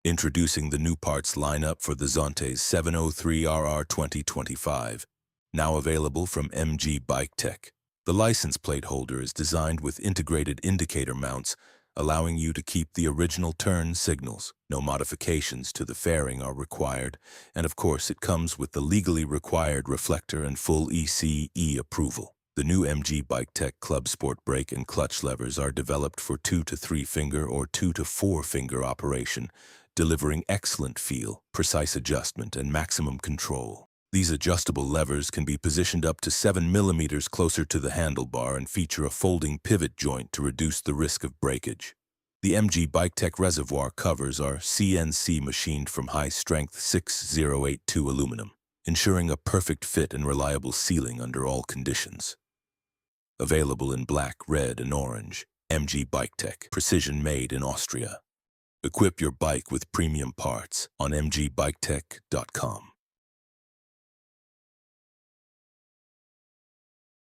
Introducing the new parts lineup for the Zontes 703RR 2025, now available from MG Biketec. The license plate holder is designed with integrated indicator mounts, allowing you to keep the original turn signals. No modifications to the fairing are required, and of course it comes with the legally required reflector and full ECE approval. The new MG Biketec ClubSport brake and clutch levers are developed for 2 to 3 finger or 2 to 4 finger operation, delivering excellent feel, precise adjustment, and maximum control. These adjustable levers can be positioned up to 7 millimeters closer to the handlebar and feature a folding pivot joint to reduce the risk of breakage. The MG Biketec reservoir covers are CNC-machined from high-strength 6082 aluminum, ensuring a perfect fit and reliable sealing under all conditions. Available in black, red, and orange, MG Biketec, precision made in Austria. Equip your bike with premium parts on mgbiketec.com.